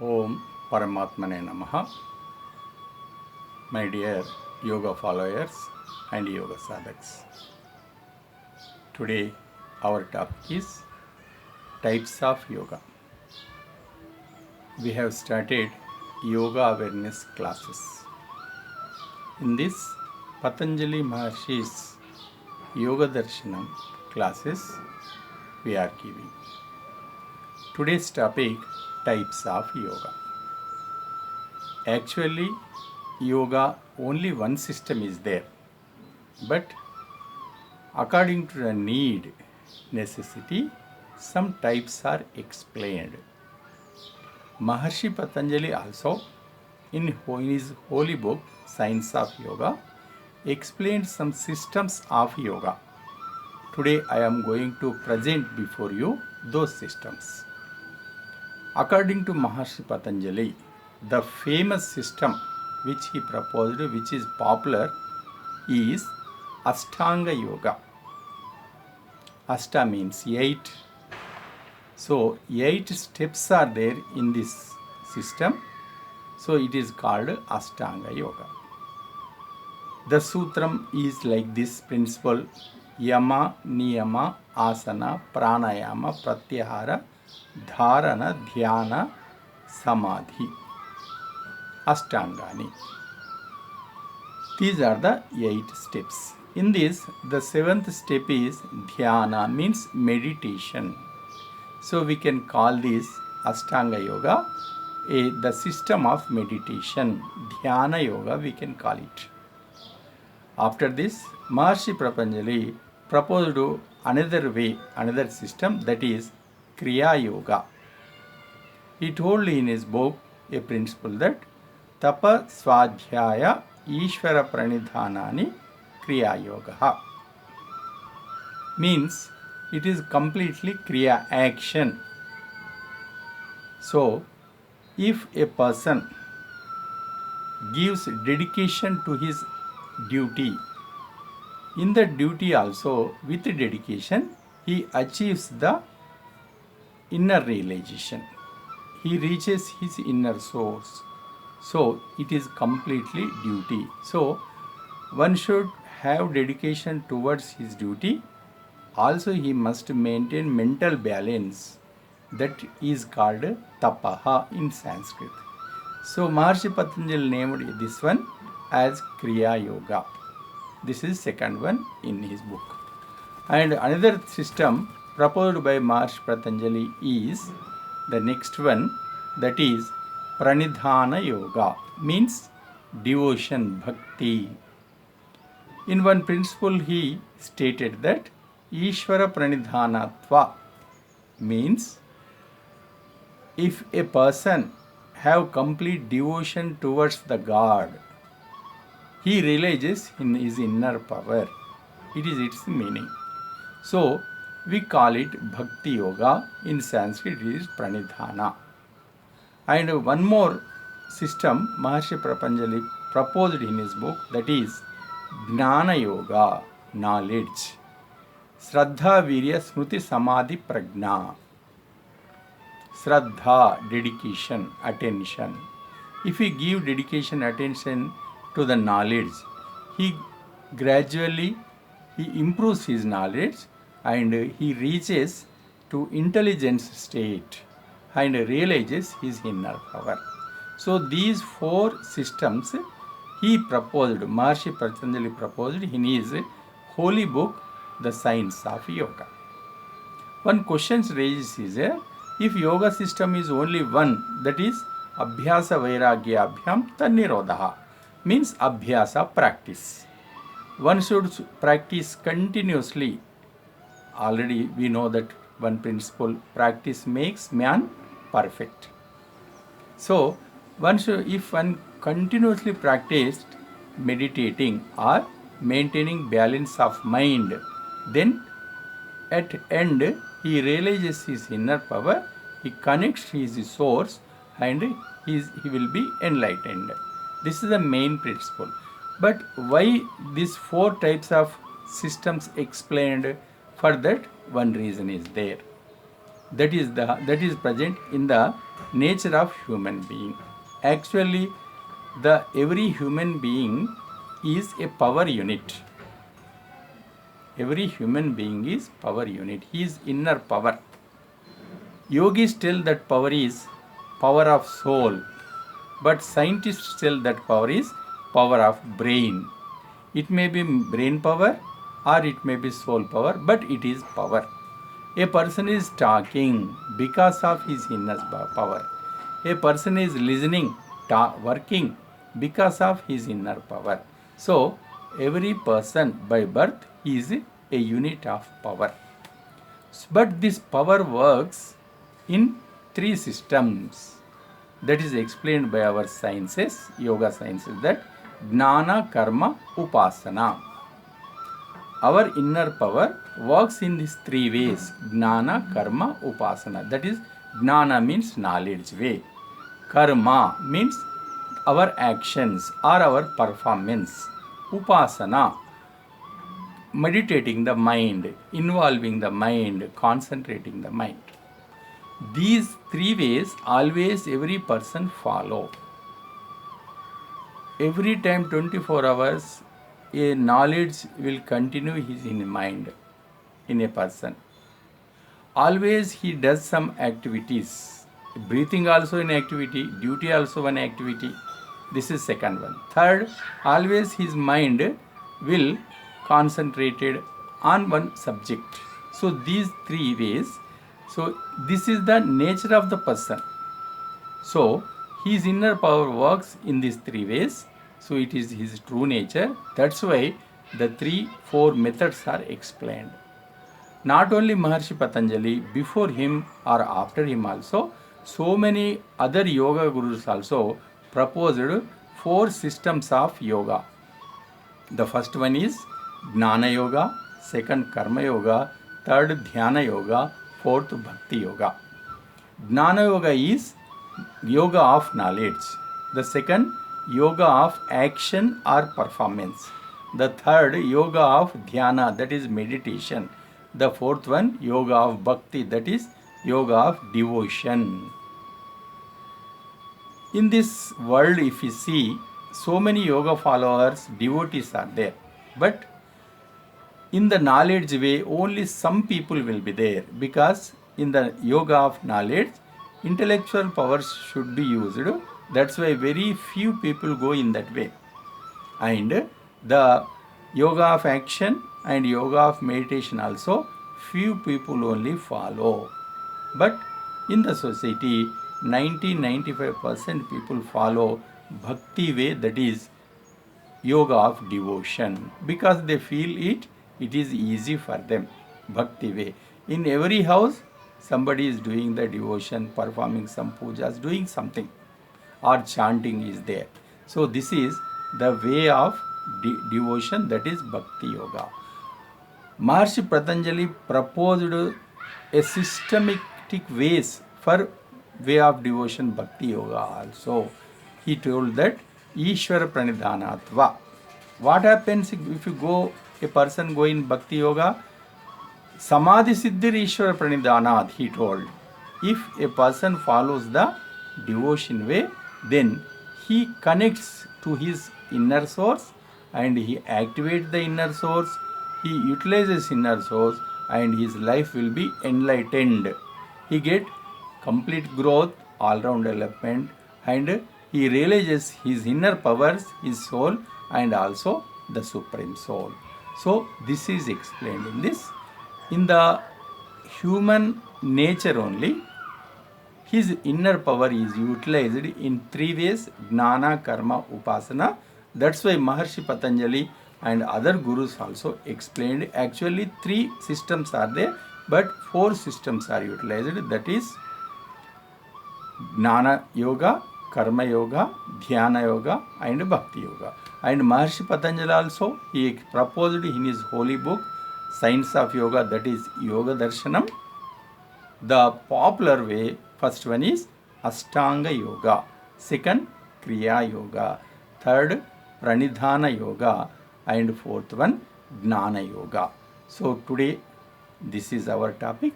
Om Paramatmane Namaha. My dear yoga followers and yoga sadhaks. Today our topic is types of yoga. We have started yoga awareness classes. In this Patanjali Maharshi's Yoga Darshanam classes we are giving. Today's topic, types of yoga. Actually, yoga only one system is there, but according to the need, necessity, some types are explained. Maharshi Patanjali also, in his holy book Science of Yoga, explained some systems of yoga. Today I am going to present before you those systems. According to Maharshi Patanjali, the famous system which he proposed, which is popular, is Ashtanga Yoga. Ashta means 8. So 8 steps are there in this system. So it is called Ashtanga Yoga. The sutram is like this principle: Yama, Niyama, Asana, Pranayama, Pratyahara, Dharana, Dhyana, Samadhi. Ashtangani. These are the 8 steps. In this, the 7th step is Dhyana, means meditation. So we can call this Ashtanga Yoga the system of meditation. Dhyana Yoga we can call it. After this, Maharshi Patanjali proposed another way, another system, that is Kriya Yoga. He told in his book a principle that Tapa Swadhyaya Ishvara Pranidhanani Kriya Yoga. Means it is completely Kriya, action. So, if a person gives dedication to his duty, in the duty also with dedication, he achieves the inner realization. He reaches his inner source. So it is completely duty. So one should have dedication towards his duty. Also he must maintain mental balance. That is called tapaha in Sanskrit. So Maharshi Patanjali named this one as Kriya Yoga. This is second one in his book. And another system proposed by Maharshi Patanjali is the next one, that is Pranidhana Yoga, means devotion, bhakti. In one principle he stated that Ishvara Pranidhanatva means if a person have complete devotion towards the God, he realizes in his inner power. It is its meaning. So we call it Bhakti Yoga. In Sanskrit it is Pranidhana. And one more system Maharshi Patanjali proposed in his book, that is Jnana Yoga, knowledge. Shraddha Virya Smriti Samadhi Prajna. Shraddha, dedication, attention. If we give dedication, attention to the knowledge, he gradually improves his knowledge and he reaches to intelligence state and realizes his inner power. So these 4 systems he proposed, Maharshi Patanjali proposed in his holy book, The Science of Yoga. One question raises is, if yoga system is only one, that is Abhyasa Vairagya Abhyam Tannirodha, means Abhyasa, practice. One should practice continuously. Already we know that one principle, practice makes man perfect. So one should, if one continuously practiced meditating or maintaining balance of mind, then at end he realizes his inner power, he connects his source and he will be enlightened. This is the main principle. But why these 4 types of systems explained? For that one reason is there. that is present in the nature of human being. Actually, the every human being is a power unit. Every human being is power unit. He is inner power. Yogis tell that power is power of soul, but scientists tell that power is power of brain. It may be brain power or it may be soul power, but it is power. A person is talking because of his inner power. A person is listening, working because of his inner power. So, every person by birth is a unit of power. But this power works in three systems. That is explained by our sciences, yoga sciences, that Jnana, Karma, Upasana. Our inner power works in these three ways: Jnana, Karma, Upasana. That is, Jnana means knowledge way. Karma means our actions or our performance. Upasana, meditating the mind, involving the mind, concentrating the mind. These three ways always every person follow. Every time 24 hours, a knowledge will continue in mind in a person. Always he does some activities. Breathing also an activity, duty also one activity. This is second one. Third, always his mind will concentrated on one subject. So these three ways. So this is the nature of the person. So his inner power works in these three ways. So it is his true nature. That's why the 3-4 methods are explained. Not only Maharshi Patanjali, before him or after him also, so many other yoga gurus also proposed 4 systems of yoga. The first one is Jnana Yoga, second Karma Yoga, third Dhyana Yoga, fourth Bhakti Yoga. Jnana Yoga is yoga of knowledge. The second, yoga of action or performance. The third, yoga of dhyana, that is meditation. The fourth one, yoga of bhakti, that is yoga of devotion. In this world, if you see, so many yoga followers, devotees are there. But in the knowledge way, only some people will be there, because in the yoga of knowledge, intellectual powers should be used. That's why very few people go in that way. And the yoga of action and yoga of meditation also, few people only follow. But in the society, 90-95% people follow bhakti way, that is yoga of devotion, because they feel it is easy for them. Bhakti way. In every house, somebody is doing the devotion, performing some pujas, doing something, or chanting is there. So this is the way of devotion, that is bhakti yoga. Maharshi Patanjali proposed a systematic ways for way of devotion, bhakti yoga also. He told that Ishvara Pranidhanatva. What happens if a person go in bhakti yoga? Samadhi Siddhir Ishvara Pranidhanat, he told. If a person follows the devotion way, then he connects to his inner source and he activates the inner source, he utilizes inner source, and his life will be enlightened. He get complete growth, all-round development, and he realizes his inner powers, his soul, and also the supreme soul. So this is explained in this. In the human nature only, his inner power is utilized in 3 ways: Jnana, Karma, Upasana. That's why Maharshi Patanjali and other gurus also explained. Actually 3 systems are there, but 4 systems are utilized. That is Jnana Yoga, Karma Yoga, Dhyana Yoga, and Bhakti Yoga. And Maharshi Patanjali also, he proposed in his holy book, Science of Yoga, that is Yoga Darshanam. The popular way, first one is Ashtanga Yoga, second Kriya Yoga, third Pranidhana Yoga, and fourth one Jnana Yoga. So today this is our topic.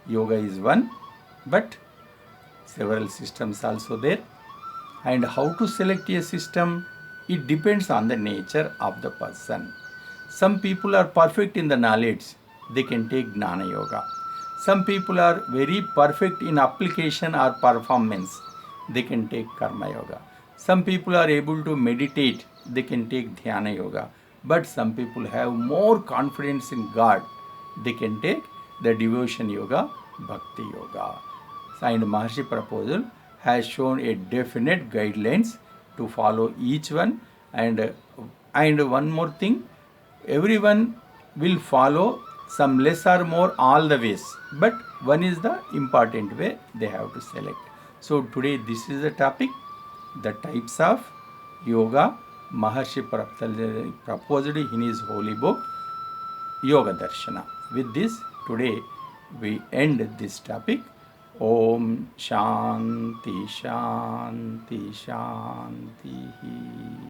Yoga is one, but several systems also there. And how to select a system? It depends on the nature of the person. Some people are perfect in the knowledge, they can take Gnana Yoga. Some people are very perfect in application or performance, they can take Karma Yoga. Some people are able to meditate, they can take Dhyana Yoga. But some people have more confidence in God, they can take the Devotion Yoga, Bhakti Yoga. And Maharshi proposal has shown a definite guidelines to follow each one. And one more thing, everyone will follow some less or more all the ways, but one is the important way they have to select. So today this is the topic, the types of yoga Maharshi proposed in his holy book Yoga Darshana. With this, today we end this topic. Om Shanti Shanti Shanti.